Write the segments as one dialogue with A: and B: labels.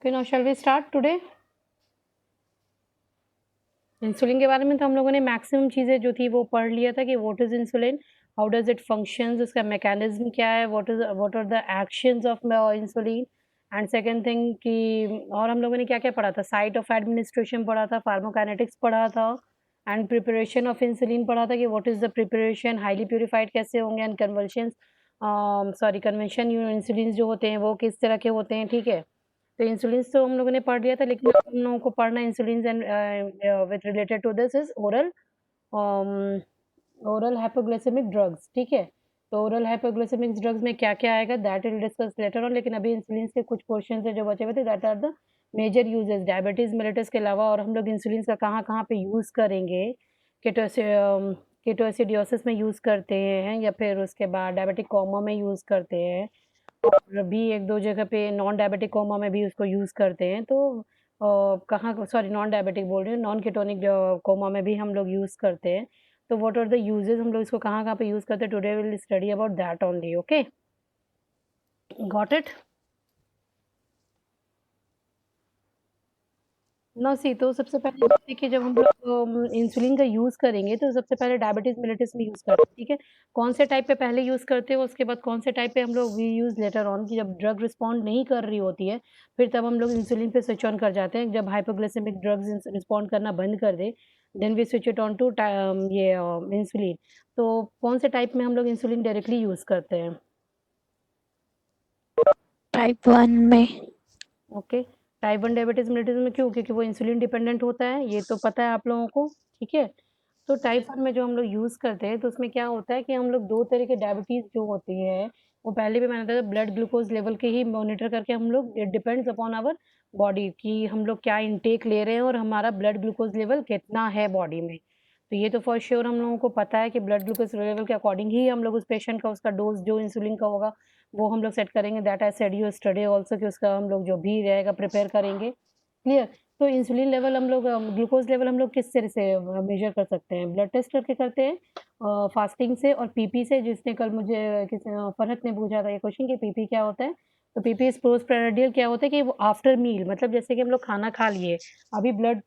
A: Okay, now shall we start today. Insulin के बारे में तो हम लोगों ने मैक्सिमम चीज़ें जो थी वो पढ़ लिया था कि what is insulin, how does it functions, उसका मैकेनिज़्म क्या है, what are the actions of insulin and second thing कि और हम लोगों ने क्या-क्या पढ़ा था, साइट ऑफ एडमिनिस्ट्रेशन पढ़ा था, फार्माकोकाइनेटिक्स पढ़ा था एंड प्रिपरेशन ऑफ इंसुलिन पढ़ा था कि what is the preparation, highly purified कैसे होंगे एंड कन्वेंशन इंसुलिन जो होते हैं वो किस तरह के होते हैं, ठीक है? तो इंसुलिन्स तो हम लोगों ने पढ़ लिया था, लेकिन अब हम लोगों को पढ़ना है insulins and with related to this is oral hypoglycaemic drugs, ठीक है? तो ओरल हाइपोग्लाइसेमिक ड्रग्स में क्या-क्या आएगा that will discuss later on, लेकिन अभी इंसुलिन्स के कुछ पोर्शन्स हैं जो बचे हुए थे that are the major uses diabetes mellitus के अलावा और हम लोग इंसुलिन्स का कहाँ-कहाँ पे यूज़ करेंगे, कीटोएसिडियोसिस में यूज़ करते हैं या फिर उसके बाद डायबिटिक कोमा में यूज़ करते हैं। और भी 1-2 जगह पे नॉन डायबिटिक कोमा में भी उसको यूज़ करते हैं, तो कहाँ सॉरी नॉन डायबिटिक बोल रही हूँ, नॉन कीटोनिक कोमा में भी हम लोग यूज़ करते हैं। तो व्हाट आर द यूजेज़, हम लोग इसको कहाँ-कहाँ पे यूज़ करते हैं, today we will study about that only, okay? Got it? ना सी तो सबसे पहले देखिए जब हम लोग इंसुलिन का यूज़ करेंगे तो सबसे पहले डायबिटीज़ मेलिटस में यूज़ करते हैं, ठीक है? कौन से टाइप पे पहले यूज़ करते हो, उसके बाद कौन से टाइप पे हम लोग वी यूज़ लेटर ऑन कि जब ड्रग रिस्पॉन्ड नहीं कर रही होती है, फिर तब हम लोग इंसुलिन पे स्विच ऑन कर जाते हैं। जब हाइपोग्लाइसेमिक ड्रग्स रिस्पॉन्ड करना बंद कर दे, then we switch it on to insulin. तो कौन से टाइप में हम लोग इंसुलिन डायरेक्टली यूज़ करते हैं?
B: टाइप 1 में।
A: ओके, टाइप 1 डायबिटीज़ मेलिटस में क्यों? क्योंकि वो इंसुलिन डिपेंडेंट होता है, ये तो पता है आप लोगों को, ठीक है? तो टाइप 1 में जो हम लोग यूज़ करते हैं, तो उसमें क्या होता है कि हम लोग 2 तरह के डायबिटीज़ जो होती है, वो पहले भी मैंने बताया था ब्लड ग्लूकोज़ लेवल के ही मॉनिटर करके हम लोग it depends upon our body कि हम लोग क्या इनटेक ले रहे हैं और हमारा ब्लड ग्लूकोज़ लेवल कितना है बॉडी में। तो ये तो फॉर श्योर हम लोगों को पता है कि ब्लड ग्लूकोज़ लेवल के अकॉर्डिंग ही हम लोग उस पेशेंट का उसका डोज़ जो इंसुलिन का होगा, वो हम लोग सेट करेंगे that I said you yesterday also कि उसका हम लोग जो भी रहेगा प्रिपेयर करेंगे, क्लियर? तो इंसुलिन लेवल हम लोग ग्लूकोज़ लेवल हम लोग किस तरह से मेज़र कर सकते हैं? ब्लड टेस्ट करके करते हैं फास्टिंग से और पीपी से जिसने कल मुझे फरहत ने पूछा था ये क्वेश्चन कि पीपी क्या होता है? तो पीपी इज़ पोस्टप्रांडियल क्या होता है कि वो आफ्टर मील मतलब जैसे कि हम लोग खाना खा लिए, अभी ब्लड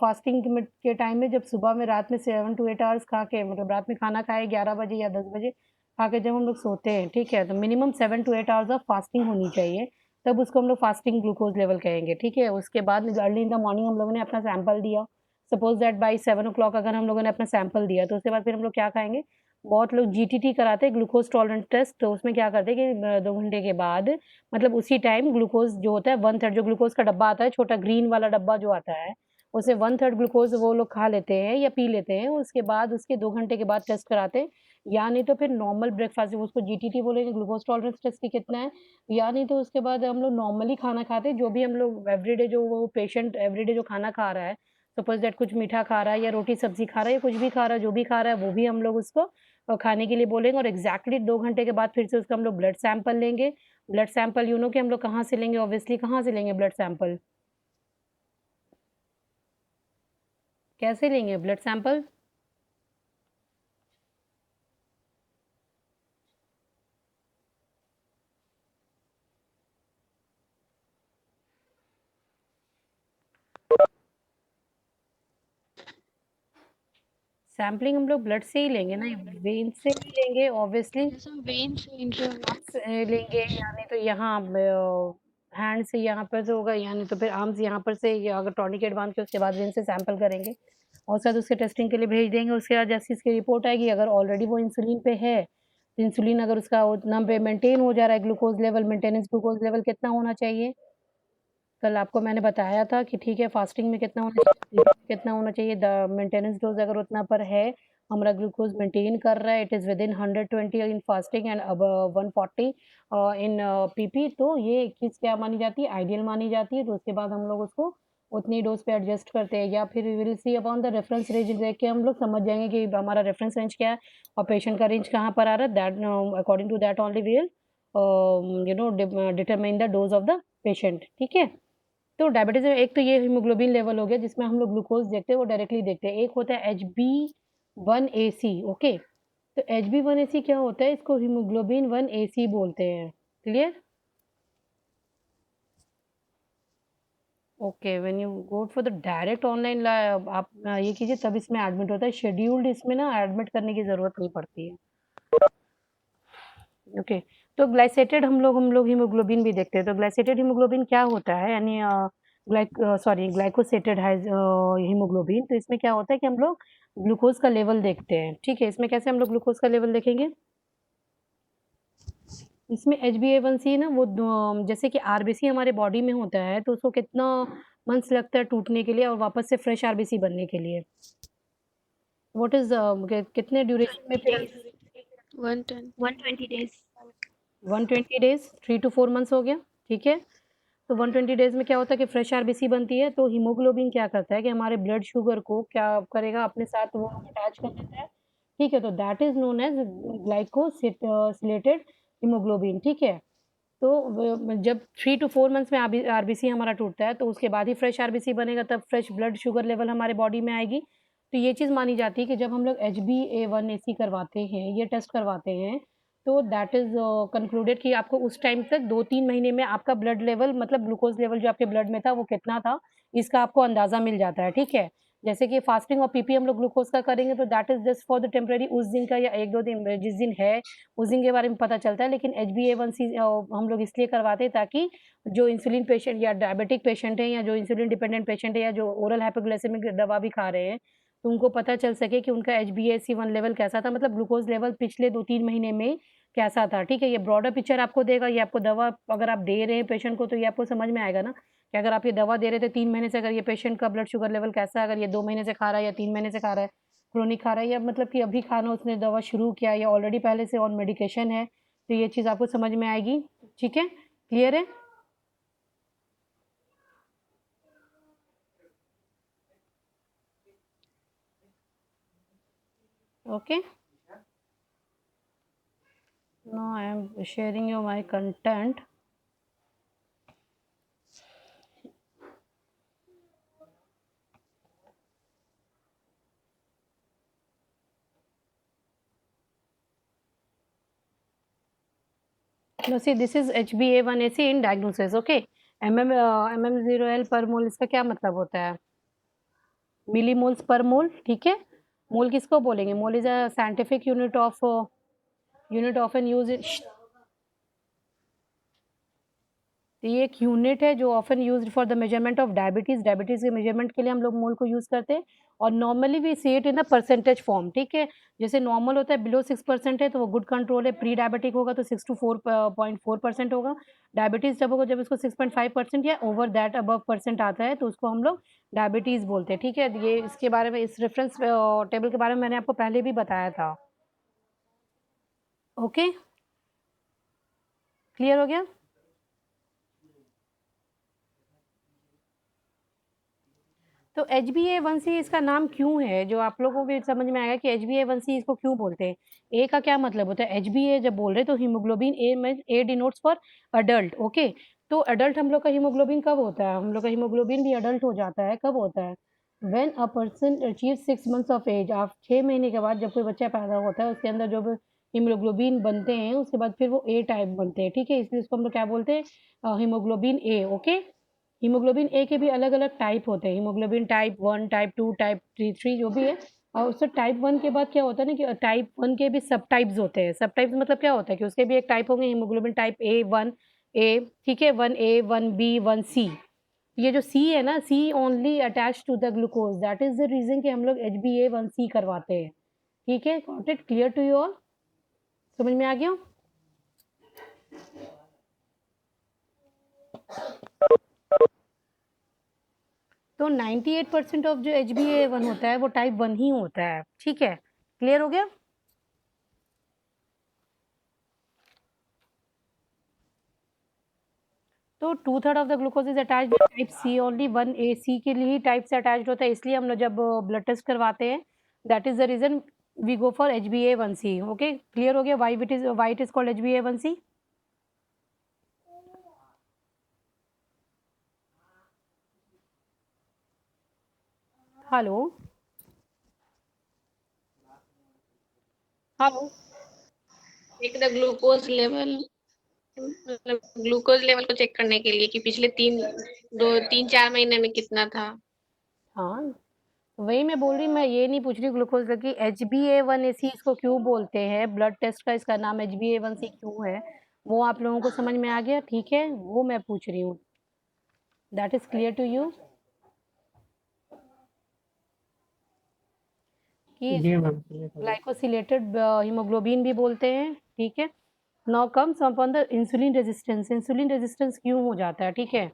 A: फास्टिंग के टाइम में जब सुबह में रात में 7 टू 8 आवर्स खा के मतलब रात में खाना खाए 11 बजे या 10 बजे खा के जब हम लोग सोते हैं, ठीक है? तो minimum 7 to 8 hours of fasting होनी चाहिए, तब उसको हम लोग फास्टिंग ग्लूकोज़ लेवल कहेंगे, ठीक है? उसके बाद अर्ली इन द मॉर्निंग हम लोगों ने अपना सैंपल दिया, suppose that by 7 o'clock अगर हम लोगों ने अपना सैंपल दिया, तो उसके बाद फिर हम लोग क्या खाएँगे? बहुत लोग जीटीटी कराते हैं, ग्लूकोज़ टॉलरेंस टेस्ट, तो उसमें क्या करते हैं कि 2 घंटे के बाद मतलब उसी टाइम ग्लूकोज़ जो होता है 1/3 जो ग्लूकोज़ का डब्बा आता है, छोटा ग्रीन वाला डब्बा जो आता है, उसे 1/3 ग्लूकोज़ वो लोग खा लेते हैं या पी लेते हैं, उसके बाद उसके 2 घंटे के बाद टेस्ट कराते हैं या नहीं तो फिर नॉर्मल ब्रेकफ़ास्ट उसको जीटीटी बोलेंगे ग्लूकोज़ टॉलरेंस टेस्ट कि कितना है, या नहीं तो उसके बाद हम लोग नॉर्मली खाना खाते हैं, जो भी हम लोग एवरीडे जो वो पेशेंट एवरीडे जो खाना खा रहा है, सपोज़ दैट कुछ मीठा खा रहा है या रोटी-सब्ज़ी खा रहा है या कुछ भी खा रहा है, जो भी खा रहा है, वो भी हम लोग उसको खाने के लिए बोलेंगे और एग्ज़ैक्टली 2 घंटे के बाद फिर से उसका हम लोग ब्लड सैंपल लेंगे। ब्लड सैंपल यू नो कि हम लोग कहाँ से लेंगे ऑब्वियसली कहाँ से लेंगे ब्लड सैंपल? कैसे लेंगे ब्लड सैंपल? सैंपलिंग हम लोग ब्लड से ही लेंगे ना, वेन से ही लेंगे ऑब्वियसली।
B: वेन से इंटर
A: लेंगे या नहीं तो यहाँ हैंड से यहाँ पर से होगा या नहीं तो फिर आर्म्स यहाँ पर से या अगर टॉर्निकेट बाँध के उसके बाद वेन से सैंपल करेंगे और शायद उसके टेस्टिंग के लिए भेज देंगे। उसके बाद जैसे इसकी रिपोर्ट आएगी अगर ऑलरेडी वो इंसुलिन पे है, तो इंसुलिन अगर उसका उतना पे मेंटेन हो जा रहा है glucose level maintenance glucose level कितना होना चाहिए? कल आपको मैंने बताया था कि ठीक है फास्टिंग में कितना होना चाहिए, कितना होना चाहिए द मेंटेनेंस डोज़ अगर उतना पर है, हमारा ग्लूकोज़ मेंटेन कर रहा है, it is within 120 in fasting and above 140 in PP तो ये चीज़ क्या मानी जाती है, आइडियल मानी जाती है। तो उसके बाद हम लोग उसको उतनी डोज़ पे एडजस्ट करते हैं या फिर we will see upon the reference range देख के हम लोग समझ जाएँगे कि हमारा रेफरेंस रेंज क्या है और पेशेंट का रेंज कहाँ पर आ रहा है that according to that only we will determine the dose of the patient, ठीक है? तो डायबिटीज़ में एक तो ये हीमोग्लोबिन लेवल हो गया जिसमें हम लोग ग्लूकोज़ देखते हैं वो डायरेक्टली देखते हैं। एक होता है HbA1c ओके? तो HbA1c क्या होता है इसको हीमोग्लोबिन 1ac बोलते हैं। Clear? Okay, when you go for the direct online आप ये कीजिए, तब इसमें एडमिट होता है। शेड्यूल्ड इसमें ना एडमिट करने की ज़रूरत नहीं पड़ती है। ओके, तो ग्लाइसेटेड हम लोग हीमोग्लोबिन भी देखते हैं। तो ग्लाइसेटेड हीमोग्लोबिन क्या होता है, यानी ग्लाइकोसेटेड हीमोग्लोबिन। तो इसमें क्या होता है कि हम लोग ग्लूकोज का लेवल देखते हैं। ठीक है, इसमें कैसे हम लोग ग्लूकोज का लेवल देखेंगे? इसमें HbA1c ना वो जैसे कि आरबीसी हमारे बॉडी में होता है, तो उसको कितना मंथ्स लगता है टूटने के लिए और वापस से फ्रेश आरबीसी बनने के लिए? व्हाट इज कितने ड्यूरेशन में फिर?
B: 120 days.
A: 120 डेज, 3 to 4 मंथ्स हो गया। ठीक है, तो 120 डेज में क्या होता है कि फ्रेश आरबीसी बनती है। तो हीमोग्लोबिन क्या करता है कि हमारे ब्लड शुगर को क्या करेगा, अपने साथ वो अटैच कर लेता है। ठीक है, तो that is known as glycosylated haemoglobin. ठीक है, तो जब 3 to 4 मंथ्स में आरबीसी हमारा टूटता है, तो उसके बाद ही फ्रेश आरबीसी बनेगा, तब फ्रेश ब्लड शुगर लेवल हमारे बॉडी में आएगी। तो ये चीज़ मानी जाती है कि जब हम लोग HbA1c करवाते हैं, ये टेस्ट करवाते हैं, तो दैट इज़ कंक्लूडेड कि आपको उस टाइम तक 2-3 महीने में आपका ब्लड लेवल, मतलब ग्लूकोज़ लेवल जो आपके ब्लड में था वो कितना था, इसका आपको अंदाज़ा मिल जाता है। ठीक है? जैसे कि फास्टिंग और पीपी हम लोग ग्लूकोज़ का करेंगे, तो that is just for the temporary, उस दिन का या 1-2 दिन जिस दिन है, उस दिन के बारे में पता चलता है। लेकिन HbA1c हम लोग इसलिए करवाते हैं ताकि जो इंसुलिन पेशेंट या डायबिटिक पेशेंट है, या जो इंसुलिन डिपेंडेंट पेशेंट है, या जो ओरल हाइपोग्लाइसेमिक दवा भी खा रहे हैं, तो उनको पता चल सके कि उनका HbA1c लेवल कैसा था, मतलब ग्लूकोज़ लेवल पिछले 2-3 महीने में कैसा था। ठीक है? ये ब्रॉडर पिक्चर आपको देगा, ये आपको दवा अगर आप दे रहे हैं पेशेंट को, तो ये आपको समझ में आएगा ना, कि अगर आप ये दवा दे रहे थे 3 महीने से, अगर ये पेशेंट का ब्लड शुगर लेवल कैसा है, अगर ये 2 महीने से खा रहा है या 3 महीने से खा रहा है, क्रोनिक खा रहा है, या मतलब कि अभी खाना उसने दवा शुरू किया या ऑलरेडी पहले से ऑन मेडिकेशन है, तो ये चीज़ आपको समझ में आएगी। ठीक है? क्लियर है? Okay? Now I am sharing you my content. Now see, this is HbA1c in diagnosis. Okay? MM0L per mole, इसका क्या मतलब होता है? मिलीमोल्स पर मोल। ठीक है? मोल किसको बोलेंगे? Mole is a scientific unit of an use. तो ये एक यूनिट है जो often used for the measurement of diabetes. Diabetes के मेजरमेंट के लिए हम लोग मोल को यूज करते हैं। और normally we see it in the percentage form. ठीक है, जैसे नॉर्मल होता है बिलो 6% है तो वो गुड कंट्रोल है। प्री डायबिटिक होगा तो 6 to 4.4% होगा। डायबिटीज जब होगा, जब इसको 6.5% या ओवर दैट अबव परसेंट आता है, तो उसको हम लोग डायबिटीज बोलते हैं। ठीक है, ये इसके बारे में, इस रेफरेंस टेबल के बारे में मैंने आपको पहले भी बताया था। ओके, क्लियर हो गया? तो HbA1c इसका नाम क्यों है, जो आप लोगों को भी समझ में आएगा कि HbA1c इसको क्यों बोलते हैं। ए का क्या मतलब होता है? HbA जब बोल रहे हैं तो हीमोग्लोबिन ए में, ए डिनोट्स फॉर अडल्ट। ओके, तो अडल्ट हम लोग का हीमोग्लोबिन कब होता है? हम लोग का हीमोग्लोबिन भी अडल्ट हो जाता है, कब होता है? When a person achieve 6 months of age. आप 6 महीने के बाद जब कोई बच्चा पैदा होता है, उसके अंदर जो भी हीमोग्लोबिन बनते हैं, उसके बाद फिर वो ए टाइप बनते हैं। ठीक है, इसलिए उसको हम लोग क्या बोलते हैं? Haemoglobin A. Okay, haemoglobin A के भी अलग-अलग टाइप होते हैं। हीमोग्लोबिन टाइप 1, टाइप 2, टाइप 3 जो भी है। और उससे टाइप 1 के बाद क्या होता है ना, कि टाइप 1 के भी सब टाइप्स होते हैं। सब टाइप्स मतलब क्या होता है कि उसके भी एक टाइप होंगे, हीमोग्लोबिन टाइप ए, 1 ए, ठीक है, 1A, 1B, 1C। ये जो सी है ना, C only attached to the glucose, that is the reason कि हम लोग HbA1c करवाते हैं। ठीक है? Got it? Clear to you all? समझ में आ गया? तो 98% ऑफ जो HbA1 होता है वो टाइप 1 ही होता है। ठीक है? क्लियर हो गया? तो 2/3 of the glucose is attached type C only. 1A C के लिए ही टाइप से अटैच्ड होता है, इसलिए हम लोग जब ब्लड टेस्ट करवाते हैं, that is the reason we go for HbA1c। Okay, clear हो गया why it is called HbA1c? Hello hello.
B: Take the glucose level मतलब ग्लूकोज लेवल को चेक करने के लिए कि पिछले 3-4 महीने में कितना था।
A: हाँ, वही मैं बोल रही, मैं ये नहीं पूछ रही ग्लूकोज की, HbA1c इसको क्यों बोलते हैं, ब्लड टेस्ट का इसका नाम HbA1c क्यों है, वो आप लोगों को समझ में आ गया, ठीक है, वो मैं पूछ रही हूँ। That is clear to you कि
C: जी मैम।
A: ग्लाइकोसिलेटेड हीमोग्लोबिन भी बोलते हैं, ठीक है। Now comes upon the insulin resistance. Insulin resistance क्यों हो जाता है, ठीक है,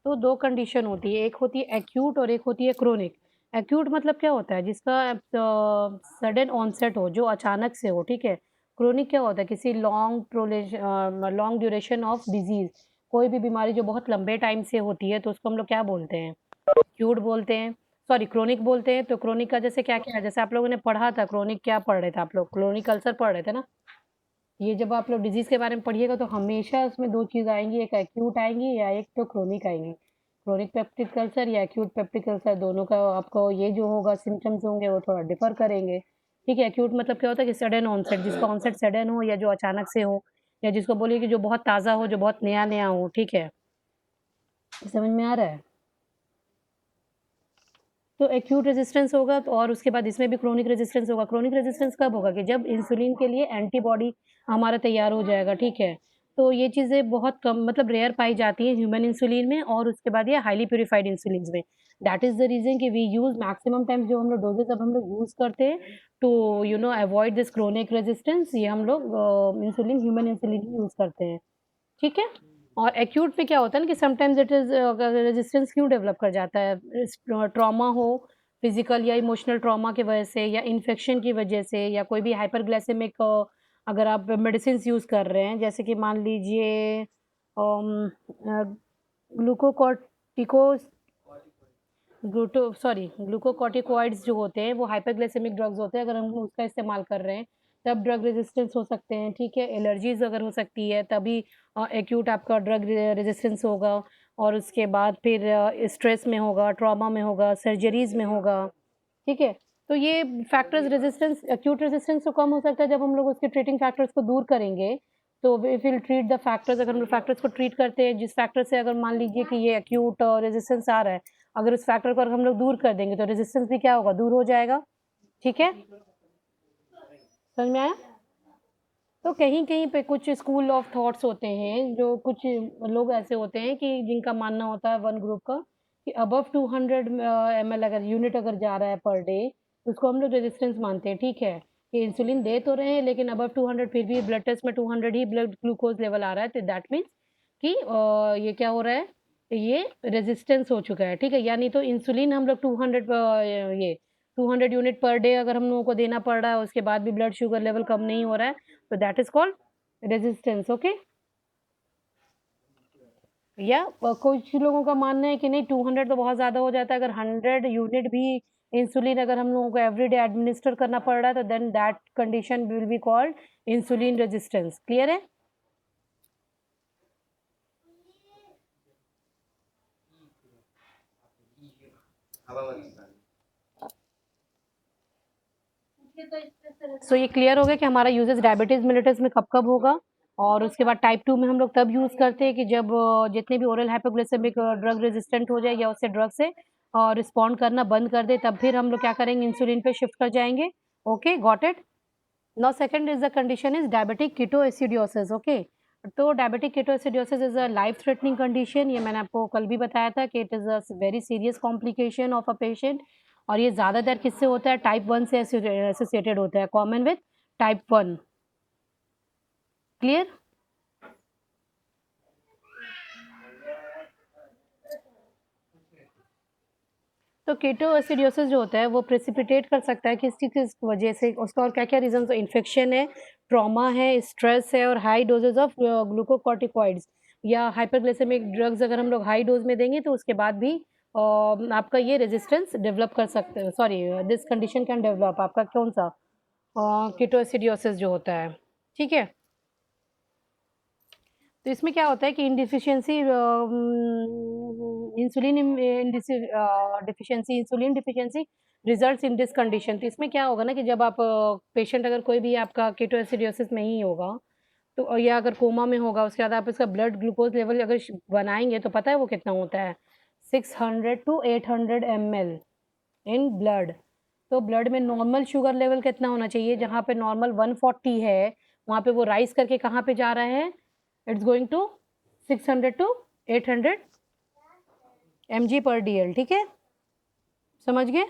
A: तो दो कंडीशन होती है, एक होती है एक्यूट और एक होती है क्रोनिक। एक्यूट मतलब क्या होता है, जिसका सडन ऑनसेट हो, जो अचानक से हो, ठीक है। क्रोनिक क्या होता है, किसी लॉन्ग ड्यूरेशन ऑफ डिजीज, कोई भी बीमारी जो बहुत लंबे टाइम से होती है, तो उसको हम लोग क्या बोलते हैं, एक्यूट बोलते हैं, सॉरी क्रोनिक बोलते हैं। तो क्रोनिक का जैसे क्या क्या है, जैसे आप लोगों ने पढ़ा था, क्रोनिक क्या पढ़ रहे थे आप लोग, क्रोनिक अल्सर पढ़ रहे थे ना। ये जब आप लोग डिजीज़ के बारे में पढ़िएगा तो हमेशा उसमें 2 चीज़ आएँगी, एक एक्यूट आएँगी या एक तो क्रोनिक आएँगी। क्रोनिक पेप्टिक अल्सर या एक्यूट पेप्टिक अल्सर, दोनों का आपको ये जो होगा सिम्पटम्स होंगे वो थोड़ा डिफ़र करेंगे। ठीक है, एक्यूट मतलब क्या होता है कि सडन ऑनसेट, जिसका ऑनसेट सडन हो या जो अचानक से हो, या जिसको बोलिए कि जो बहुत ताज़ा हो, जो बहुत नया-नया हो, ठीक है? समझ में आ रहा है? तो एक्यूट रेजिस्टेंस होगा तो, और उसके बाद इसमें भी क्रोनिक रेजिस्टेंस होगा। क्रोनिक रेजिस्टेंस कब होगा कि जब इंसुलिन के लिए एंटीबॉडी हमारा तैयार हो जाएगा, ठीक है। तो ये चीज़ें बहुत कम, मतलब रेयर पाई जाती हैं ह्यूमन इंसुलिन में, और उसके बाद ये हाईली प्यूरिफाइड इंसुलिन में। दैट इज़ द रीज़न कि वी यूज़ मैक्सिमम टाइम्स, जो हम लोग डोजेज अब हम लोग यूज़ करते हैं to avoid this chronic resistance, ये हम लोग इंसुलिन, ह्यूमन इंसुलिन ही यूज़ करते हैं, ठीक है। और एक्यूट में क्या होता है ना कि समटाइम्स इट इज़ रेजिस्टेंस क्यों डेवलप कर जाता है, ट्रॉमा हो, फिजिकल या इमोशनल ट्रॉमा की वजह से, या इन्फेक्शन की वजह से, या कोई भी हाइपरग्लाइसेमिक, अगर आप मेडिसिन यूज़ कर रहे हैं, जैसे कि मान लीजिए ग्लूकोकॉर्टिकोस ग्लूकोकॉर्टिकॉइड्स जो होते हैं वो हाइपरग्लाइसेमिक ड्रग्स होते हैं, अगर हम उसका इस्तेमाल कर रहे हैं तब ड्रग रेजिस्टेंस हो सकते हैं, ठीक है। एलर्जीज अगर हो सकती है तभी एक्यूट आपका ड्रग रेजिस्टेंस होगा, और उसके बाद फिर स्ट्रेस में होगा, ट्रॉमा में होगा, सर्जरीज में होगा, ठीक है। तो ये फैक्टर्स रेजिस्टेंस, एक्यूट रेजिस्टेंस तो कम हो सकता है जब हम लोग उसके ट्रीटिंग फैक्टर्स को दूर करेंगे। तो we will treat the factors, अगर हम लोग फैक्टर्स को ट्रीट करते हैं, जिस फैक्टर से अगर मान लीजिए कि ये एक्यूट रेजिस्टेंस आ रहा है, अगर उस फैक्टर को अगर हम लोग दूर कर देंगे तो रेजिस्टेंस भी क्या होगा, दूर हो जाएगा, ठीक है। समझ में आया? तो कहीं-कहीं पे कुछ स्कूल ऑफ थॉट्स होते हैं, जो कुछ लोग ऐसे होते हैं कि जिनका मानना होता है वन ग्रुप का कि अबव 200 एमएल अगर यूनिट अगर जा रहा है पर डे, तो उसको हम लोग रेजिस्टेंस मानते हैं, ठीक है। कि इंसुलिन दे तो रहे हैं लेकिन अबव 200 फिर भी ब्लड टेस्ट में 200 ही ब्लड ग्लूकोज लेवल आ रहा है, तो दैट मीन्स कि ये क्या हो रहा है, ये रेजिस्टेंस हो चुका है, ठीक है। यानी तो इंसुलिन हम लोग 200 ये 200 यूनिट पर डे अगर हम लोगों को देना पड़ रहा है, उसके बाद भी ब्लड शुगर लेवल कम नहीं हो रहा है, तो that is called resistance, okay. या कुछ लोगों का मानना है कि नहीं 200 तो बहुत ज़्यादा हो जाता है, अगर 100 यूनिट भी इंसुलिन अगर हम लोगों को एवरीडे एडमिनिस्टर करना पड़ रहा है, तो then that condition will be called insulin resistance. Clear है? सो ये क्लियर हो गया कि हमारा यूजेस डायबिटीज मिलेटस में कब कब होगा, और उसके बाद टाइप 2 में हम लोग तब यूज़ करते हैं कि जब जितने भी ओरल हाइपोग्लिसेमिक ड्रग रेजिस्टेंट हो जाए या उससे ड्रग से रिस्पॉन्ड करना बंद कर दे, तब फिर हम लोग क्या करेंगे, इंसुलिन पे शिफ्ट कर जाएंगे। Okay, got it. Now second is the condition is diabetic ketoacidosis, okay. तो diabetic ketoacidosis is a life threatening condition, ये मैंने आपको कल भी बताया था कि it is a very serious complication of a patient, और ये ज़्यादातर किससे होता है, टाइप 1 से एसोसिएटेड होता है, कॉमन विथ टाइप 1। क्लियर? तो कीटोएसिडोसिस जो होता है वो प्रेसिपिटेट कर सकता है किस वजह से, उसका और क्या-क्या रीज़न्स, इन्फेक्शन है, ट्रॉमा है, स्ट्रेस है, और हाई डोजेज़ ऑफ ग्लूकोकॉर्टिकॉइड्स या हाइपरग्लाइसेमिक ड्रग्स अगर हम लोग हाई डोज़ में देंगे तो उसके बाद भी आपका ये रेजिस्टेंस डेवलप कर सकते हैं, sorry this condition can develop, आपका कौन-सा कीटोएसिडोसिस जो होता है, ठीक है। तो इसमें क्या होता है कि insulin deficiency results in this condition. तो इसमें क्या होगा ना कि जब आप पेशेंट अगर कोई भी आपका कीटोएसिडोसिस में ही होगा, तो या अगर कोमा में होगा, उसके बाद आप इसका ब्लड ग्लूकोज लेवल अगर बनाएंगे तो पता है वो कितना होता है, 600 to 800 ml इन ब्लड। तो ब्लड में नॉर्मल शुगर लेवल कितना होना चाहिए, जहाँ पे नॉर्मल 140 है वहाँ पे वो राइज करके कहाँ पे जा रहा है, it's going to 600 to 800 mg/dl। ठीक है, समझ गए।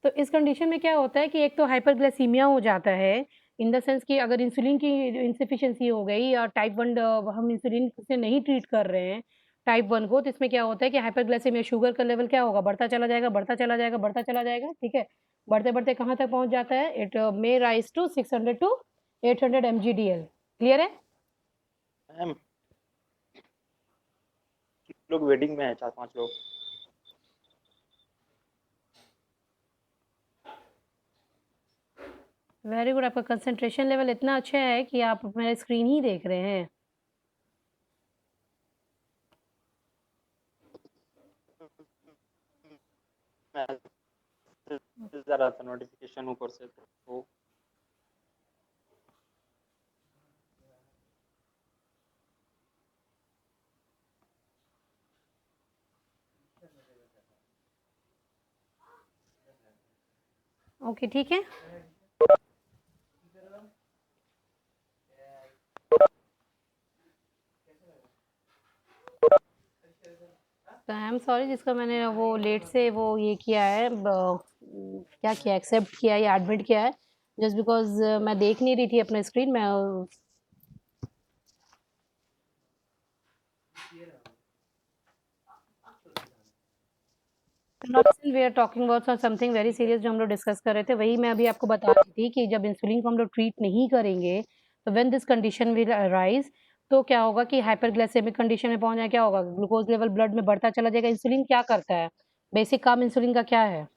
A: तो इस कंडीशन में क्या होता है कि एक तो हाइपरग्लाइसीमिया हो जाता है, इन द सेंस कि अगर इंसुलिन की इंसफिशिएंसी हो गई या टाइप 1 हम इंसुलिन से नहीं ट्रीट कर रहे हैं टाइप 1 को, तो इसमें क्या होता है कि हाइपरग्लाइसीमिया शुगर का लेवल क्या होगा, बढ़ता चला जाएगा, बढ़ता चला जाएगा, बढ़ता चला जाएगा। ठीक है, बढ़ते-बढ़ते कहाँ तक पहुँच जाता है, it may rise to 600 to 800 mg/dl। क्लियर है?
C: मैम लोग वेडिंग में है, 4-5 लोग।
A: वेरी गुड, आपका कंसंट्रेशन लेवल इतना अच्छा है कि आप मेरा स्क्रीन ही देख रहे हैं।
C: मैसेज आ रहा था नोटिफिकेशन ऊपर से, तो
A: ओके, ठीक है। तो आई एम सॉरी, जिसका मैंने वो लेट से वो ये किया है, क्या किया, एक्सेप्ट किया या एडमिट किया है, जस्ट बिकॉज मैं देख नहीं रही थी अपना स्क्रीन में। We are talking about something very serious जो हम लोग डिस्कस कर रहे थे, वही मैं अभी आपको बता रही थी कि जब इंसुलिन को हम लोग ट्रीट नहीं करेंगे तो when this condition will arise, तो क्या होगा कि हाइपरग्लाइसेमिक कंडीशन में पहुंच जाए, क्या होगा, ग्लूकोज लेवल ब्लड में बढ़ता चला जाएगा। इंसुलिन क्या करता है, बेसिक काम इंसुलिन का क्या है,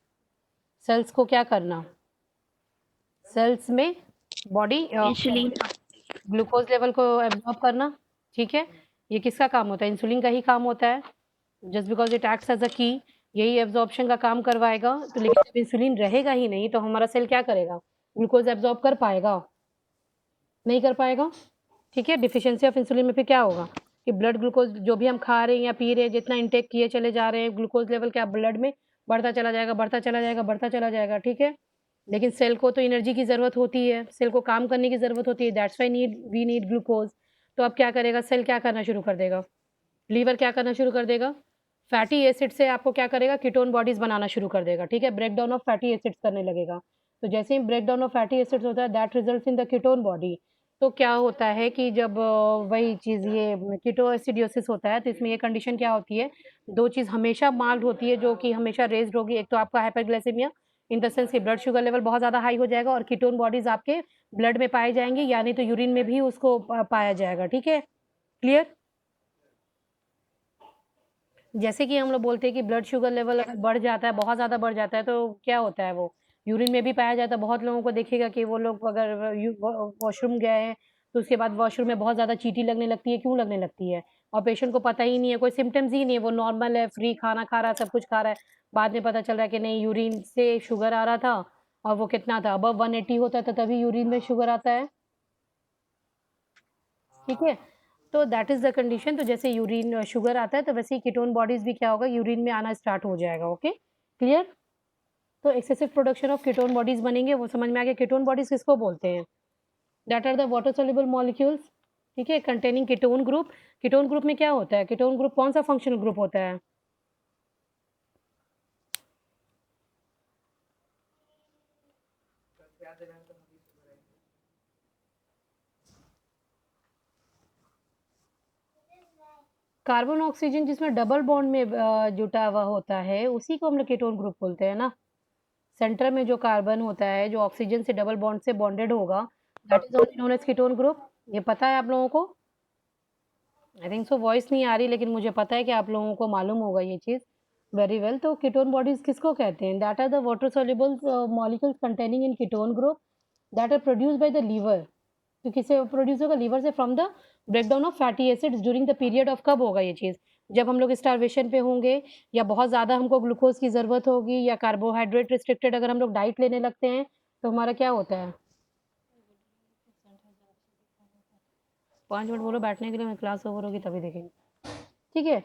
A: सेल्स को क्या करना, सेल्स में बॉडी
B: इंसुलिन।
A: ग्लूकोज लेवल को एब्जॉर्ब करना। ठीक है, ये किसका काम होता है, इंसुलिन का ही काम होता है, just because it acts as a key, यही एब्जॉर्प्शन का काम करवाएगा। तो लेकिन जब इंसुलिन रहेगा ही नहीं तो हमारा सेल क्या करेगा, ग्लूकोज एब्जॉर्ब कर पाएगा, नहीं कर पाएगा। ठीक है, डिफिशियंसी ऑफ इंसुलिन में फिर क्या होगा कि ब्लड ग्लूकोज जो भी हम खा रहे हैं या पी रहे हैं, जितना इंटेक किए चले जा रहे हैं, ग्लूकोज लेवल क्या ब्लड में बढ़ता चला जाएगा, बढ़ता चला जाएगा, बढ़ता चला जाएगा। ठीक है, लेकिन सेल को तो एनर्जी की ज़रूरत होती है, सेल को काम करने की ज़रूरत होती है, that's why we need glucose. तो अब क्या करेगा सेल, क्या करना शुरू कर देगा, लीवर क्या करना शुरू कर देगा, फैटी एसिड से आपको क्या करेगा, कीटोन बॉडीज बनाना शुरू कर देगा। ठीक है, break down of fatty acids करने लगेगा। तो जैसे ही break down of fatty acids होता है, that results in the ketone body. तो क्या होता है कि जब वही चीज़ ये कीटोएसिडियोसिस होता है, तो इसमें ये कंडीशन क्या होती है, दो चीज़ हमेशा मार्क्ड होती है जो कि हमेशा रेज्ड होगी। एक तो आपका हाइपरग्लाइसेमिया इन द सेंस कि ब्लड शुगर लेवल बहुत ज़्यादा हाई हो जाएगा और कीटोन बॉडीज आपके ब्लड में पाए जाएंगे, यानी तो यूरिन में भी उसको पाया जाएगा। ठीक है, क्लियर। जैसे कि हम लोग बोलते हैं कि ब्लड शुगर लेवल अगर बढ़ जाता है, बहुत ज़्यादा बढ़ जाता है, तो क्या होता है, वो यूरिन में भी पाया जाता है। बहुत लोगों को देखिएगा कि वो लोग अगर वॉशरूम गए हैं तो उसके बाद वॉशरूम में बहुत ज़्यादा चींटी लगने लगती है, क्यों लगने लगती है, और पेशेंट को पता ही नहीं है, कोई सिम्टम्स ही नहीं है, वो नॉर्मल है, फ्री खाना खा रहा है, सब कुछ खा रहा है, बाद में पता चल रहा है कि नहीं, यूरिन से शुगर आ रहा था और वो कितना था, अबव 180 होता है तो तभी यूरिन में शुगर आता है। ठीक है, तो दैट इज़ द कंडीशन। तो जैसे यूरिन शुगर आता है तो वैसे ही कीटोन बॉडीज़ भी क्या होगा, यूरिन में आना स्टार्ट हो जाएगा। Okay, clear. तो excessive production of ketone bodies बनेंगे, वो समझ में आ गया। कीटोन बॉडीज़ किसको बोलते हैं, that are the water soluble molecules. ठीक है, containing ketone group. Ketone group में क्या होता है, कीटोन ग्रुप कौन सा फंक्शनल ग्रुप होता है, कार्बन ऑक्सीजन जिसमें डबल बॉन्ड में जुटा हुआ होता है, उसी को हम लोग कीटोन ग्रुप बोलते हैं ना। सेंटर में जो कार्बन होता है जो ऑक्सीजन से डबल बॉन्ड से बॉन्डेड होगा, that is also known as ketone group. ये पता है आप लोगों को, आई थिंक सो वॉइस नहीं आ रही, लेकिन मुझे पता है कि आप लोगों को मालूम होगा ये चीज़ वेरी वेल। तो कीटोन बॉडीज किसको कहते हैं, that are the water soluble molecules containing in ketone group that are produced by the liver. तो किससे प्रोड्यूस होगा, लीवर से, from the breakdown of fatty acids during the period of, कब होगा ये चीज़, जब हम लोग स्टारवेशन पे होंगे या बहुत ज़्यादा हमको ग्लूकोज की ज़रूरत होगी या कार्बोहाइड्रेट रिस्ट्रिक्टेड अगर हम लोग डाइट लेने लगते हैं तो हमारा क्या होता है, 5 मिनट बोलो बैठने के लिए, मैं क्लास ओवर होगी तभी देखेंगे, ठीक है?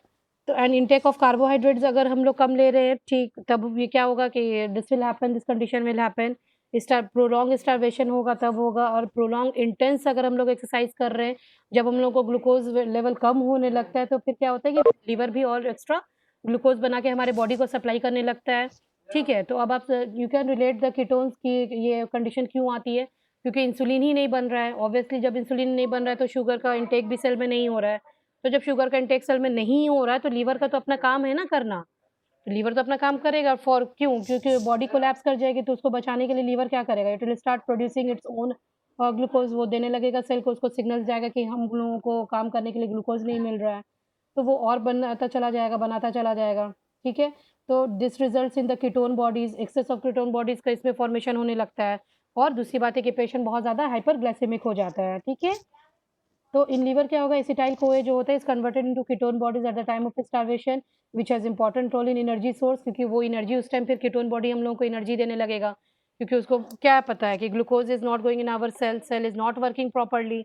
A: तो एंड इनटेक ऑफ कार्बोहाइड्रेट्स अगर हम लोग कम ले रहे हैं, ठीक, तब ये क्या होगा कि this will happen, this condition will happen, prolong starvation होगा तब होगा, और प्रोलॉन्ग इंटेंस अगर हम लोग एक्सरसाइज कर रहे हैं, जब हम लोग को ग्लूकोज लेवल कम होने लगता है, तो फिर क्या होता है कि लीवर भी और एक्स्ट्रा ग्लूकोज बना के हमारे बॉडी को सप्लाई करने लगता है, ठीक है? तो अब आप you can relate the ketones की ये कंडीशन क्यों आती है, क्योंकि इंसुलिन ही नहीं बन रहा है। ऑब्वियसली जब इंसुलिन नहीं बन रहा है तो शुगर का इंटेक भी सेल में नहीं हो रहा है। तो जब शुगर का इंटेक सेल में नहीं हो रहा है तो लीवर का तो अपना काम है ना करना। तो लीवर तो अपना काम करेगा, फॉर क्यों? क्योंकि बॉडी कोलैप्स कर जाएगी, तो उसको बचाने के लिए लीवर क्या करेगा? It will start producing its own glucose, वो देने लगेगा सेल को, उसको सिग्नल्स जाएगा कि हम लोगों को काम करने के लिए ग्लूकोज नहीं मिल रहा है। तो वो और बनाता चला जाएगा, बनाता चला जाएगा, ठीक है? तो this results in the ketone bodies, excess of ketone bodies का इसमें फॉर्मेशन होने लगता है। और दूसरी बात है कि पेशेंट बहुत ज़्यादा हाइपरग्लाइसेमिक हो जाता है, ठीक है? तो इन लीवर क्या होगा, एसिटाइल कोए जो होता है is converted into ketone bodies at the time of starvation, which has important role in energy source, क्योंकि वो एनर्जी उस टाइम फिर कीटोन बॉडी हम लोगों को एनर्जी देने लगेगा, क्योंकि उसको क्या पता है कि glucose is not going in our cell, cell is not working properly.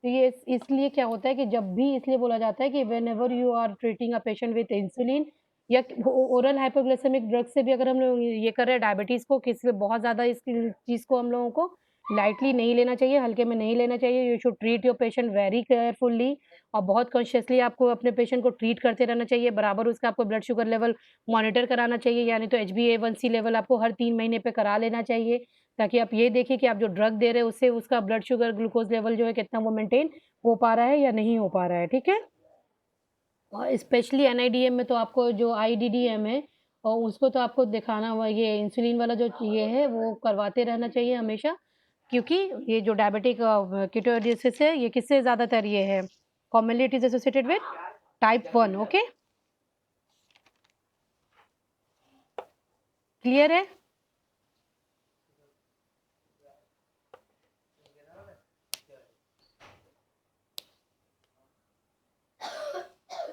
A: तो ये इसलिए क्या होता है कि जब भी इसलिए बोला जाता है कि whenever you are treating a patient with insulin या ओरल हाइपोग्लाइसेमिक ड्रग से भी अगर हम लोग ये कर रहे हैं डायबिटीज़ को, किसी बहुत ज़्यादा इस चीज़ को हम लोगों को लाइटली नहीं लेना चाहिए, हल्के में नहीं लेना चाहिए। You should treat your patient very carefully और बहुत कॉन्शियसली आपको अपने पेशेंट को ट्रीट करते रहना चाहिए। बराबर उसका आपको ब्लड शुगर लेवल मॉनिटर कराना चाहिए, यानी तो HbA1c लेवल आपको हर 3 महीने पे करा लेना चाहिए, ताकि आप ये देखिए कि आप जो ड्रग दे रहे हैं उससे उसका ब्लड शुगर ग्लूकोज लेवल जो है कितना वो मेंटेन हो पा रहा है या नहीं हो पा रहा है, ठीक है? और स्पेशली NIDM में तो आपको जो IDDM है और उसको तो आपको दिखाना हुआ, ये इंसुलिन वाला जो ये है वो करवाते रहना चाहिए हमेशा, क्योंकि ये जो डायबिटिक कीटोएसिडियोसिस है ये किससे ज़्यादातर ये है, commonly it is associated with type 1। Okay, clear है?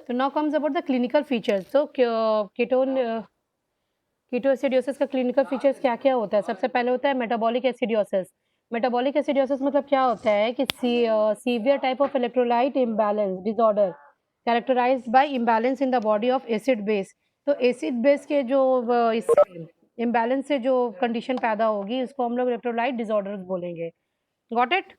A: तो now comes about the clinical features. तो कीटोएसिडियोसिस का क्लिनिकल फीचर्स क्या-क्या होता है? सबसे पहले होता है मेटाबॉलिक एसिडियोसिस। मेटाबॉलिक एसिडियोसिस मतलब क्या होता है कि severe type of electrolyte imbalance disorder characterised by imbalance in the body of acid base. तो एसिड बेस के जो इस इम्बैलेंस से जो कंडीशन पैदा होगी उसको हम लोग इलेक्ट्रोलाइट डिसऑर्डर्स बोलेंगे। Got it?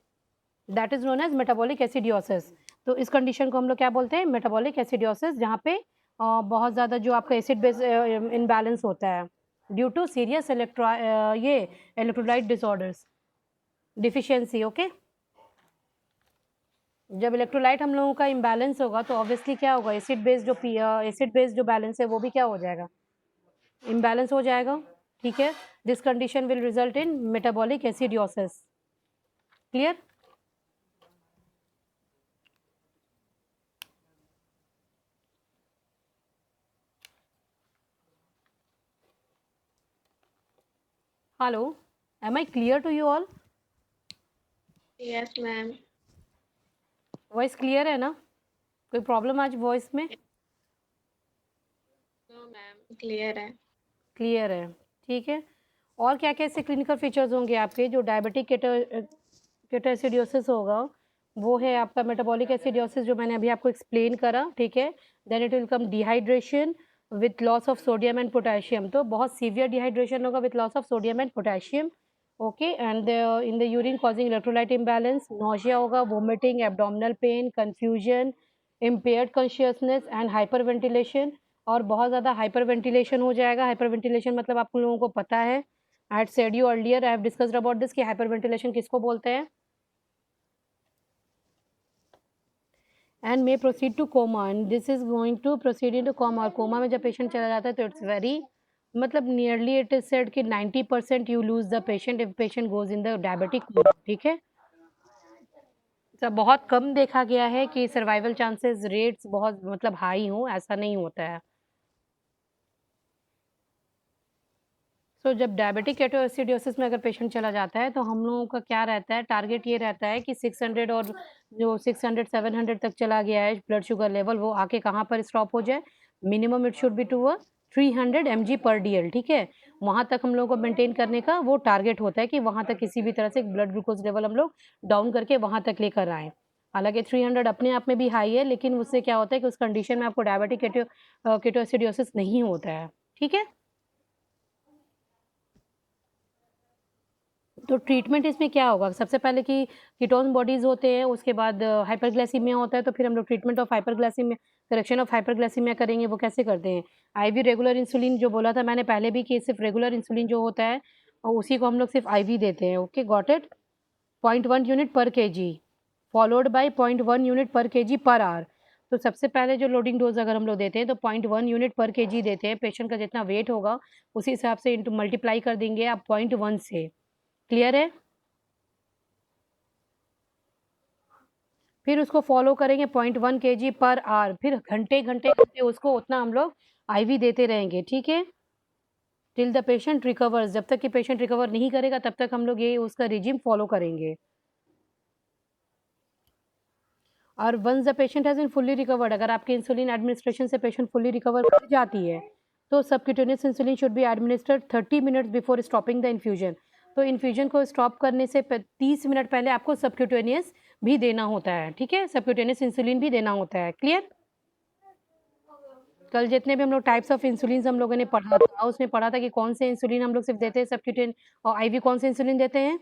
A: That is known as metabolic acidosis. तो इस कंडीशन को हम लोग क्या बोलते हैं? मेटाबॉलिक एसिडियोसिस, जहाँ पे बहुत ज़्यादा जो आपका एसिड बेस इम्बैलेंस होता है ड्यू टू सीरियस ये इलेक्ट्रोलाइट डिसऑर्डर्स डिफिशियंसी। ओके, जब इलेक्ट्रोलाइट हम लोगों का इम्बैलेंस होगा तो ऑब्वियसली क्या होगा, एसिड बेस जो बैलेंस है वो भी क्या हो जाएगा, इम्बैलेंस हो जाएगा, ठीक है? This condition will result in metabolic acidosis. Clear? Hello, am I clear to you all?
B: Yes ma'am.
A: Voice clear है ना? कोई प्रॉब्लम आज वॉइस में?
B: नो मैम, क्लियर है।
A: क्लियर है, ठीक है। और क्या क्या ऐसे क्लिनिकल फीचर्स होंगे आपके जो डायबिटिक केटोएसिडियोसिस होगा, वो है आपका मेटाबॉलिक एसिडियोसिस जो मैंने अभी आपको एक्सप्लेन करा, ठीक है। Then it will come dehydration with loss of sodium and potassium, तो बहुत सीवियर डिहाइड्रेशन होगा with loss of sodium and potassium, okay. And in the urine causing electrolyte imbalance, nausea होगा, vomiting, abdominal pain, confusion, impaired consciousness and hyperventilation. और बहुत ज़्यादा hyper ventilation हो जाएगा। Hyper ventilation मतलब आप लोगों को पता है, I had said you earlier, I have discussed about this कि हाइपर वेंटिलेशन किसको बोलते हैं। And may proceed to coma, and this is going to proceed in to coma. और कोमा में जब पेशेंट चला जाता है तो इट्स वेरी, मतलब नियरली इट इज सेड कि 90% you lose the patient if patient goes in the diabetic coma, ठीक है। तो बहुत कम देखा गया है कि सर्वाइवल चांसेस रेट्स बहुत मतलब हाई हों, ऐसा नहीं होता है। तो जब डायबिटिक केटोएसिडियोसिस में अगर पेशेंट चला जाता है तो हम लोगों का क्या रहता है, टारगेट ये रहता है कि 600 और जो 600-700 तक चला गया है ब्लड शुगर लेवल, वो आके कहाँ पर स्टॉप हो जाए, minimum it should be to 300 mg पर DL, ठीक है। वहाँ तक हम लोगों को मेंटेन करने का वो टारगेट होता है कि वहाँ तक किसी भी तरह से ब्लड ग्लूकोज लेवल हम लोग डाउन करके वहाँ तक लेकर आएँ। हालाँकि 300 अपने आप में भी हाई है, लेकिन उससे क्या होता है कि उस कंडीशन में आपको डायबिटिक केटोएसिडोसिस नहीं होता है, ठीक है? तो ट्रीटमेंट इसमें क्या होगा? सबसे पहले कि कीटोन बॉडीज़ होते हैं, उसके बाद हाइपरग्लाइसीमिया होता है, तो फिर हम लोग treatment of hyperglycaemia, correction of hyperglycaemia करेंगे, वो कैसे करते हैं? आईवी रेगुलर इंसुलिन जो बोला था मैंने पहले भी कि सिर्फ़ रेगुलर इंसुलिन जो होता है उसी को हम लोग सिर्फ़ आईवी देते हैं, ओके गॉट इट? 0.1 यूनिट पर केजी फॉलोड बाय 0.1 यूनिट पर केजी पर आवर। तो सबसे पहले जो लोडिंग डोज़ अगर हम लोग देते हैं तो 0.1 यूनिट पर केजी देते हैं, पेशेंट का जितना वेट होगा उसी हिसाब से इंटू मल्टीप्लाई कर देंगे आप 0.1 से, क्लियर है? फिर उसको फॉलो करेंगे 0.1 केजी पर आवर, फिर घंटे उसको उतना हम लोग आईवी देते रहेंगे, ठीक है? टिल द पेशेंट रिकवर्स, जब तक कि पेशेंट रिकवर नहीं करेगा तब तक हम लोग ये उसका रिजिम फॉलो करेंगे। और once the patient has been fully recovered, अगर आपके इंसुलिन एडमिनिस्ट्रेशन से पेशेंट फुल्ली रिकवर कर जाती है, तो subcutaneous insulin should be administered 30 minutes before stopping the infusion. तो इन्फ्यूजन को स्टॉप करने से 30 मिनट पहले आपको सबक्यूटेनियस भी देना होता है, ठीक है? सबक्यूटेनियस इंसुलिन भी देना होता है, क्लियर? कल जितने भी हम लोग टाइप्स ऑफ इंसुलिन हम लोगों ने पढ़ा था, उसमें पढ़ा था कि कौन से इंसुलिन हम लोग सिर्फ देते हैं सबक्यूटेन, और आईवी कौन से इंसुलिन देते हैं?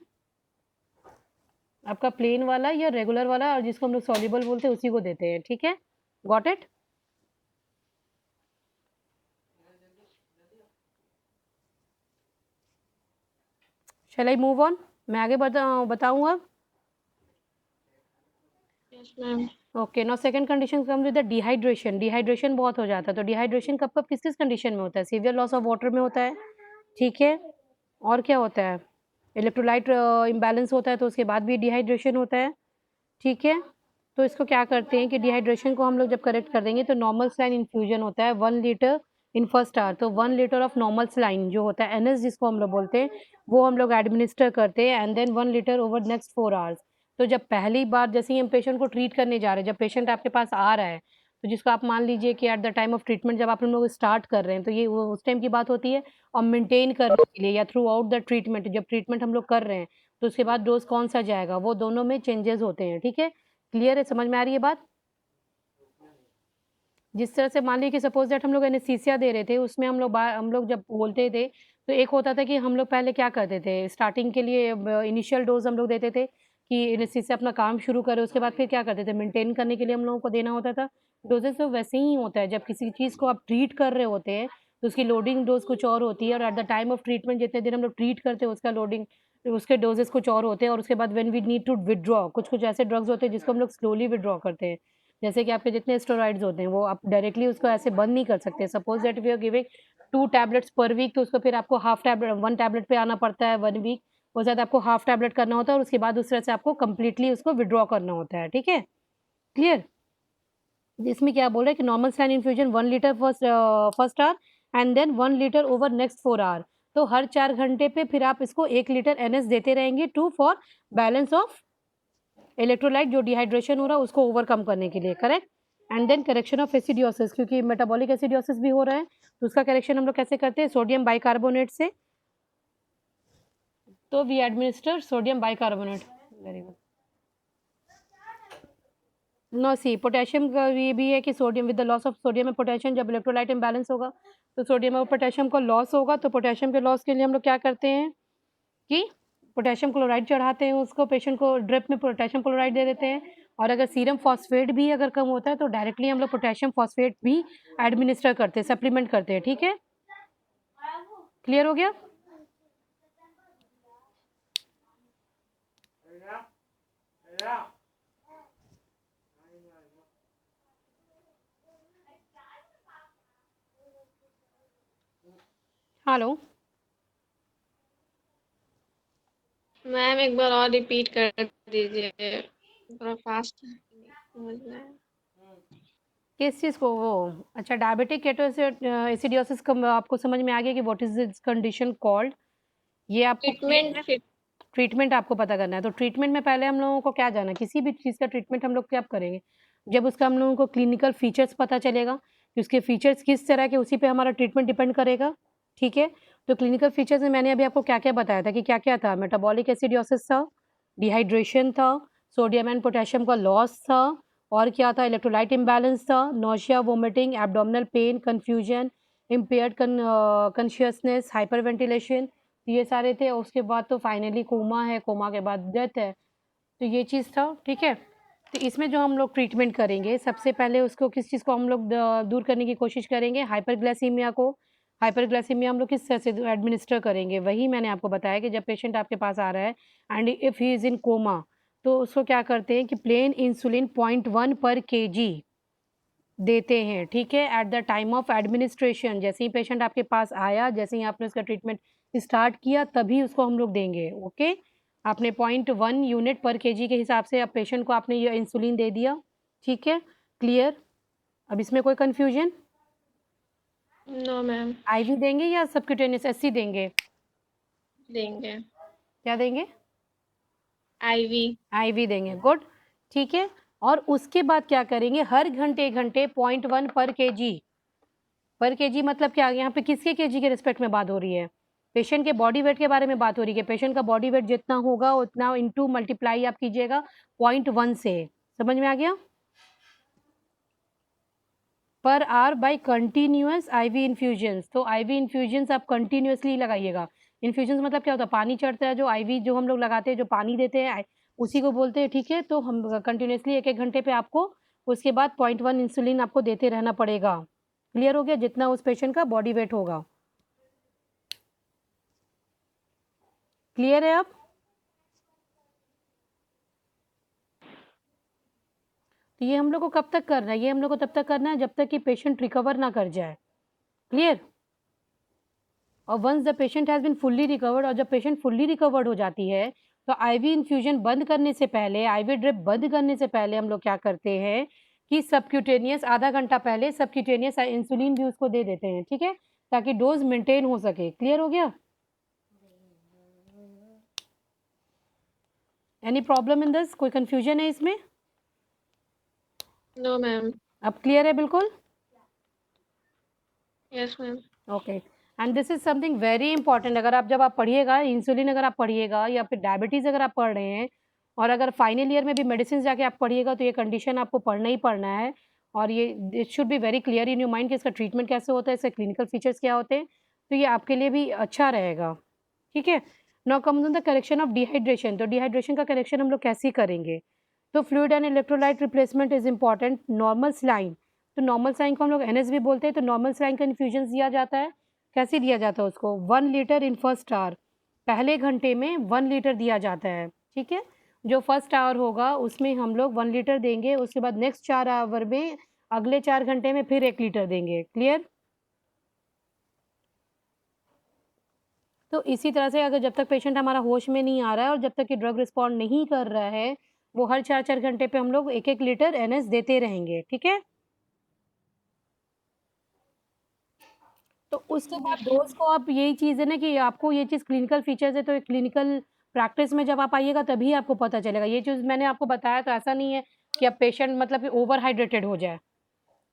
A: आपका प्लेन वाला या रेगुलर वाला, और जिसको हम लोग सॉल्युबल बोलते हैं उसी को देते हैं, ठीक है? Got it? Shall I move on? मैं आगे बताऊँ अब?
B: Yes ma'am.
A: Okay, now second condition come with the dehydration. Dehydration बहुत हो जाता है, तो डिहाइड्रेशन कब-कब किस-किस कंडीशन में होता है? सीवियर लॉस ऑफ वाटर में होता है, ठीक है? और क्या होता है? इलेक्ट्रोलाइट इम्बैलेंस होता है, तो उसके बाद भी डिहाइड्रेशन होता है, ठीक है? तो इसको क्या करते हैं कि डिहाइड्रेशन को हम लोग जब करेक्ट कर देंगे तो नॉर्मल सलाइन इन्फ्यूजन होता है 1 लीटर इन फर्स्ट आवर, तो 1 लीटर ऑफ नॉर्मल सलाइन जो होता है एनएस जिसको हम लोग बोलते हैं, वो हम लोग एडमिनिस्टर करते हैं and then 1 litre over next 4 hours. तो जब पहली बार जैसे ही हम पेशेंट को ट्रीट करने जा रहे हैं, जब पेशेंट आपके पास आ रहा है, तो जिसको आप मान लीजिए कि eight the time of treatment जब आप हम लोग स्टार्ट कर रहे हैं, तो ये वो उस टाइम की बात होती है, और मेंटेन करने के लिए या थ्रू आउट द ट्रीटमेंट जब ट्रीटमेंट हम लोग कर रहे हैं, तो उसके बाद डोज़ कौन-सा जाएगा, वो दोनों में चेंजेज़ होते हैं, ठीक है? क्लियर है, समझ में आ रही है बात? जिस तरह से मान लीजिए कि सपोज़ दैट हम लोग एनेस्थीसिया दे रहे थे, उसमें हम लोग जब बोलते थे, तो एक होता था कि हम लोग पहले क्या करते थे, स्टार्टिंग के लिए इनिशियल डोज़ हम लोग देते थे कि एनेस्थीसिया अपना काम शुरू करे, उसके बाद फिर क्या करते थे, मेंटेन करने के लिए हम लोगों को देना होता था। डोज़ेज़ तो वैसे ही होता है, जब किसी चीज़ को आप ट्रीट कर रहे होते हैं, तो उसकी लोडिंग डोज़ कुछ और होती है, और eight the time of treatment जितने दिन हम लोग ट्रीट करते हैं, उसका लोडिंग उसके डोज़ेज़ कुछ और होते हैं, और उसके बाद when we need to withdraw, कुछ-कुछ ऐसे ड्रग्स होते हैं जिसको हम लोग स्लोली विथड्रॉ करते हैं। जैसे कि आपके जितने स्टेरॉइड्स होते हैं, वो आप डायरेक्टली उसको ऐसे बंद नहीं कर सकते। Suppose that we are giving 2 tablets per week, तो उसको फिर आपको हाफ टैबलेट 1 टैबलेट पे आना पड़ता है 1 वीक, उसके बाद आपको हाफ टैबलेट करना होता है, और उसके बाद उस तरह से आपको कंप्लीटली उसको विथड्रॉ करना होता है, ठीक है? क्लियर? इसमें क्या बोल रहे हैं कि normal saline infusion 1 litre first hour and then 1 litre over next 4 hour. तो हर 4 घंटे पे फिर आप इसको 1 लीटर एनएस देते रहेंगे to for balance of electrolyte, जो डिहाइड्रेशन हो रहा है उसको ओवरकम करने के लिए, correct? And then correction of acidosis, क्योंकि मेटाबॉलिक एसिडियोसिस भी हो रहा है, तो उसका करेक्शन हम लोग कैसे करते हैं? सोडियम बाइकार्बोनेट से। तो we administer sodium bicarbonate. Very good. No see potassium का ये भी है कि sodium with the loss of sodium and potassium, जब इलेक्ट्रोलाइट इम्बैलेंस होगा तो सोडियम और पोटेशियम का लॉस होगा, तो पोटेशियम के लॉस के लिए हम लोग क्या करते हैं कि पोटेशियम क्लोराइड चढ़ाते हैं, उसको पेशेंट को ड्रिप में पोटेशियम क्लोराइड दे देते हैं, और अगर सीरम फॉस्फेट भी अगर कम होता है तो डायरेक्टली हम लोग पोटेशियम फॉस्फेट भी एडमिनिस्टर करते हैं, सप्लीमेंट करते हैं, ठीक है? क्लियर हो गया? हेलो?
B: मैम एक बार और रिपीट कर दीजिए, थोड़ा फास्ट समझ में आया।
A: किस चीज़ को? वो अच्छा, डायबिटिक एसिडियोसिस का आपको समझ में आ गया कि what is this condition called? ये आपको
B: ट्रीटमेंट फिर
A: ट्रीटमेंट आपको पता करना है, तो ट्रीटमेंट में पहले हम लोगों को क्या जानना है, किसी भी चीज़ का ट्रीटमेंट हम लोग कब करेंगे? जब उसका हम लोगों को क्लिनिकल फीचर्स पता चलेगा कि उसके फीचर्स किस तरह के, उसी पे हमारा ट्रीटमेंट डिपेंड करेगा, ठीक है? तो क्लिनिकल फीचर्स में मैंने अभी आपको क्या-क्या बताया था कि क्या-क्या था? मेटाबॉलिक एसिडियोसिस था, डिहाइड्रेशन था, सोडियम एंड पोटेशियम का लॉस था, और क्या था, इलेक्ट्रोलाइट इम्बैलेंस था, nausea, vomiting, abdominal pain, confusion, impaired consciousness, hyper ventilation, ये सारे थे। उसके बाद तो फाइनली कोमा है, कोमा के बाद डेथ है। तो ये चीज़ था, ठीक है। तो इसमें जो हम लोग ट्रीटमेंट करेंगे, सबसे पहले उसको किस चीज़ को हम लोग दूर करने की कोशिश करेंगे, हाइपरग्लाइसीमिया को। हाइपरग्लाइसीमिया हम लोग किस तरह से एडमिनिस्टर करेंगे, वही मैंने आपको बताया कि जब पेशेंट आपके पास आ रहा है and if he is in coma, तो उसको क्या करते हैं कि प्लेन इंसुलिन 0.1 पर केजी देते हैं, ठीक है, eight the time of administration. जैसे ही पेशेंट आपके पास आया, जैसे ही आपने उसका ट्रीटमेंट स्टार्ट किया, तभी उसको हम लोग देंगे, ओके। आपने 0.1 यूनिट पर केजी के हिसाब से अब पेशेंट को आपने ये इंसुलिन दे दिया, ठीक है, क्लियर। अब इसमें कोई कन्फ्यूजन?
B: No ma'am.
A: आईवी देंगे या सबक्यूटेनियस एससी देंगे?
B: देंगे
A: क्या देंगे?
B: आईवी।
A: आईवी देंगे, गुड, ठीक है। और उसके बाद क्या करेंगे, हर घंटे घंटे 0.1 पर केजी मतलब क्या, यहाँ पे किसके केजी के रिस्पेक्ट में बात हो रही है, पेशेंट के बॉडी वेट के बारे में बात हो रही है। पेशेंट का बॉडी वेट जितना होगा उतना इंटू मल्टीप्लाई आप कीजिएगा 0.1 से, समझ में आ गया, per hour by continuous IV infusions. तो आईवी इन्फ्यूजन्स आप कंटिन्यूअसली लगाइएगा। इन्फ्यूजन्स मतलब क्या होता है, पानी चढ़ता है, जो आईवी जो हम लोग लगाते हैं, जो पानी देते हैं उसी को बोलते हैं, ठीक है। तो हम कंटिन्यूअसली 1-1 घंटे पे आपको उसके बाद 0.1 इंसुलिन आपको देते रहना पड़ेगा। क्लियर हो गया, जितना उस पेशेंट का बॉडी वेट होगा। क्लियर है अब? तो ये हम लोग को कब तक करना है, ये हम लोग को तब तक करना है जब तक कि पेशेंट रिकवर ना कर जाए, क्लियर। और once the patient has been fully recovered, और जब पेशेंट फुल्ली रिकवर्ड हो जाती है, तो आईवी इन्फ्यूजन बंद करने से पहले, आईवी ड्रिप बंद करने से पहले हम लोग क्या करते हैं कि सबक्यूटेनियस आधा घंटा पहले सबक्यूटेनियस इंसुलिन भी उसको दे देते हैं, ठीक है, ताकि डोज मेंटेन हो सके। क्लियर हो गया? एनी प्रॉब्लम इन दिस, कोई कंफ्यूजन है इसमें?
B: No ma'am.
A: अब क्लियर है बिल्कुल?
B: Yes ma'am.
A: Okay, and this is something very important. अगर आप जब आप पढ़िएगा इंसुलिन, अगर आप पढ़िएगा या फिर डायबिटीज़ अगर आप पढ़ रहे हैं, और अगर फाइनल ईयर में भी मेडिसिन जाके आप पढ़िएगा, तो ये कंडीशन आपको पढ़ना ही पढ़ना है। और ये it should be very clear in your mind कि इसका ट्रीटमेंट कैसे होता है, इसके क्लिनिकल फीचर्स क्या होते हैं, तो ये आपके लिए भी अच्छा रहेगा, ठीक है। Now comes on the correction of dehydration. तो डिहाइड्रेशन का करेक्शन हम लोग कैसे करेंगे, तो fluid and electrolyte replacement is important. Normal saline, तो नॉर्मल सलाइन को हम लोग एनएस भी बोलते हैं। तो नॉर्मल सलाइन का इन्फ्यूजन दिया जाता है, कैसे दिया जाता है उसको, 1 लीटर इन फर्स्ट आवर, पहले घंटे में 1 लीटर दिया जाता है, ठीक है। जो फर्स्ट आवर होगा उसमें हम लोग 1 लीटर देंगे, उसके बाद नेक्स्ट 4 आवर में, अगले 4 घंटे में फिर 1 लीटर देंगे, क्लियर। तो इसी तरह से अगर जब तक पेशेंट हमारा होश में नहीं आ रहा है और जब तक कि ड्रग रिस्पॉन्ड नहीं कर रहा है, वो हर 4-4 घंटे पे हम लोग 1-1 लीटर एनएस देते रहेंगे, ठीक है। तो उसके बाद डोज़ को, आप यही चीज़ है ना कि आपको ये चीज़ क्लिनिकल फीचर्स है, तो क्लिनिकल प्रैक्टिस में जब आप आइएगा तभी आपको पता चलेगा। ये चीज़ मैंने आपको बताया, तो ऐसा नहीं है कि अब पेशेंट मतलब कि ओवर हाइड्रेटेड हो जाए,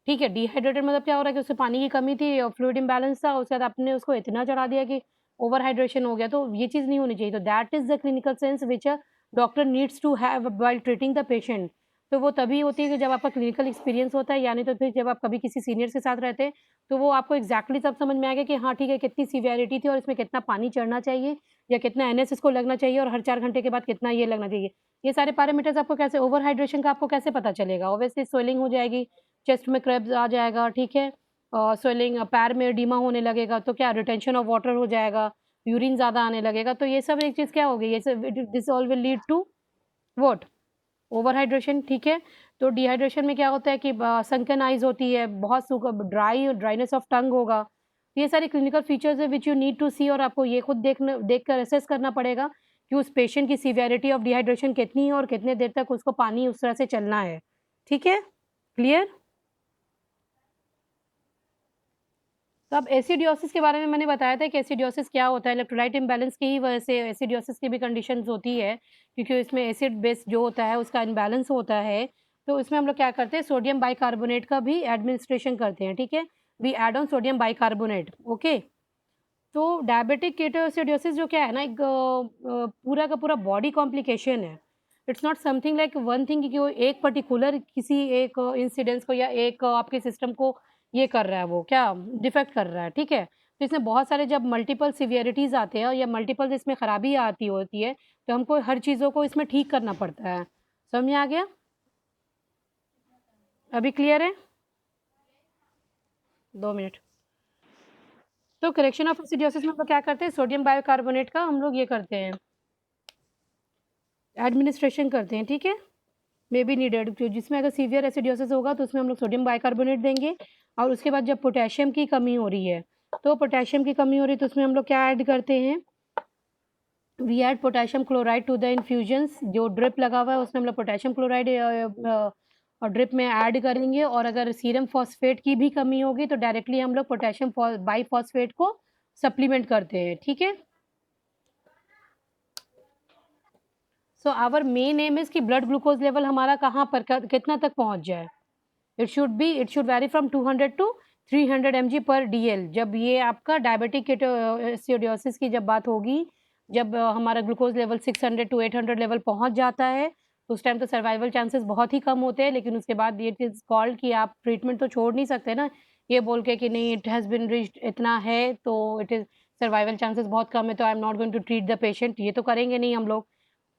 A: ठीक है। डिहाइड्रेटेड मतलब क्या हो रहा है कि उससे पानी की कमी थी और फ्लूइड इम्बैलेंस था, उसके बाद आपने उसको इतना चढ़ा दिया कि ओवर हाइड्रेशन हो गया, तो ये चीज़ नहीं होनी चाहिए। तो that is the clinical sense which a doctor needs to have while treating the patient. तो वो तभी होती है कि जब आपका क्लिनिकल एक्सपीरियंस होता है, यानी तो फिर जब आप कभी किसी सीनियर्स के साथ रहते हैं, तो वो आपको एग्ज़ैक्टली तब समझ में आएगा कि हाँ, ठीक है, कितनी सीवियरिटी थी और इसमें कितना पानी चढ़ना चाहिए या कितना एनएस इसको लगना चाहिए और हर 4 घंटे के बाद कितना ये लगना चाहिए। ये सारे पैरामीटर्स आपको कैसे, ओवर हाइड्रेशन का आपको कैसे पता चलेगा? ऑब्वियसली स्वेलिंग हो जाएगी, चेस्ट में क्रैम्प्स आ जाएगा, ठीक है। स्वेलिंग, पैर में एडिमा होने लगेगा, तो क्या रिटेंशन ऑफ वाटर हो जाएगा, यूरिन ज़्यादा आने लगेगा, तो ये सब एक चीज़ क्या होगी, ये सब this all will lead to what, over hydration, ठीक है। तो डिहाइड्रेशन में क्या होता है कि सनकन आइज़ होती है, बहुत सूखा, ड्राइनेस ऑफ टंग होगा। ये सारे क्लिनिकल फीचर्स है व्हिच यू नीड टू सी, और आपको ये खुद देखकर असेस करना पड़ेगा कि उस पेशेंट की सीवियरिटी ऑफ डिहाइड्रेशन कितनी है और कितने देर तक उसको पानी उस तरह से चलना है, ठीक है, क्लियर। तो अब एसिडियोसिस के बारे में मैंने बताया था कि एसिडियोसिस क्या होता है, इलेक्ट्रोलाइट इम्बैलेंस की ही वजह से एसिडियोसिस की भी कंडीशंस होती है, क्योंकि इसमें एसिड बेस जो होता है उसका इम्बैलेंस होता है। तो इसमें हम लोग क्या करते हैं, सोडियम बाइकार्बोनेट का भी एडमिनिस्ट्रेशन करते हैं, ठीक है। We add on sodium bicarbonate, okay. तो डायबिटिक केटोएसिडोसिस जो क्या है ना, एक पूरा का पूरा बॉडी कॉम्प्लिकेशन है। It's not something like one thing कि वो एक पर्टिकुलर किसी एक इंसिडेंस को या एक आपके सिस्टम को ये कर रहा है, वो क्या डिफेक्ट कर रहा है, ठीक है? तो इसमें बहुत सारे जब मल्टीपल सिवियरिटीज़ आते हैं या मल्टीपल इसमें खराबी आती होती है, तो हमको हर चीज़ों को इसमें ठीक करना पड़ता है। समझ में आ गया? अभी क्लियर है? 2 मिनट। तो करेक्शन ऑफ एसिडोसिस में हम लोग क्या करते हैं, सोडियम बाइकार्बोनेट का हम लोग ये करते हैं, एडमिनिस्ट्रेशन करते हैं, ठीक है? मे बी नीडेड, जिसमें अगर सीवियर एसिडोसिस होगा तो उसमें हम लोग सोडियम बाइकार्बोनेट देंगे। और उसके बाद जब पोटेशियम की कमी हो रही है, तो पोटेशियम की कमी हो रही है तो उसमें हम लोग क्या ऐड करते हैं, we add potassium chloride to the infusions. जो ड्रिप लगा हुआ है उसमें हम लोग पोटेशियम क्लोराइड और ड्रिप में ऐड करेंगे। और अगर सीरम फॉस्फेट की भी कमी होगी तो डायरेक्टली हम लोग पोटेशियम बाइफॉस्फेट को सप्लीमेंट करते हैं, ठीक है? So our main aim is कि ब्लड ग्लूकोज लेवल हमारा कहाँ पर कितना तक पहुंच जाए। It should vary from 200 to 300 mg पर DL। जब ये आपका डायबिटिक एसिडोसिस की जब बात होगी, जब हमारा ग्लूकोज लेवल 600 टू 800 लेवल पहुंच जाता है, तो उस टाइम तो सर्वाइवल चांसेस बहुत ही कम होते हैं। लेकिन उसके बाद ये इज कॉल्ड कि आप ट्रीटमेंट तो छोड़ नहीं सकते ना, ये बोल के कि नहीं इट हैज़ बिन रीच्ड इतना है तो इट इज़ सर्वाइवल चांसेस बहुत कम है तो I am not going to treat the patient, ये तो करेंगे नहीं हम लोग।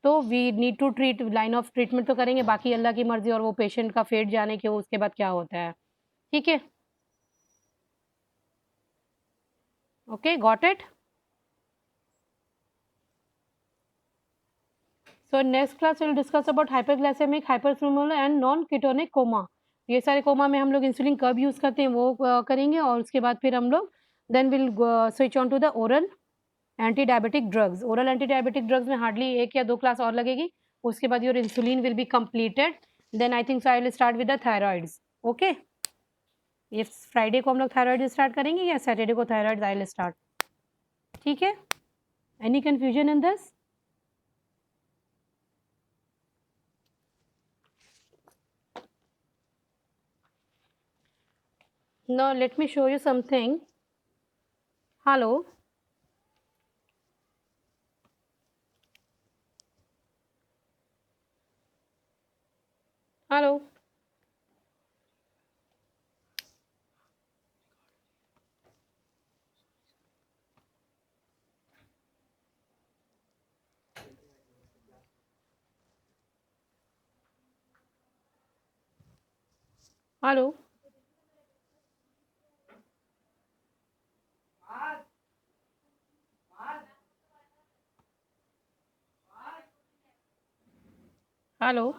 A: तो we need to treat, line of treatment तो करेंगे, बाकी अल्लाह की मर्ज़ी और वो पेशेंट का फेट जाने के उसके बाद क्या होता है, ठीक है? Okay, got it? So next class will discuss about hyperglycaemic, hyperthermal and non ketonic coma. ये सारे कोमा में हम लोग इंसुलिन कब यूज़ करते हैं वो करेंगे। और उसके बाद फिर हम लोग then will switch on to the oral anti diabetic drugs. Oral anti diabetic drugs में हार्डली 1 या 2 क्लास और लगेगी। उसके बाद your insulin will be completed. Then I think so I will start with the thyroids. Okay, ये Friday को हम लोग थायराइड स्टार्ट करेंगे या सैटरडे को थायराइड आई विल स्टार्ट, ठीक है? Any confusion in this? Now let me show you something. Hello. Hello. Hello. Hello.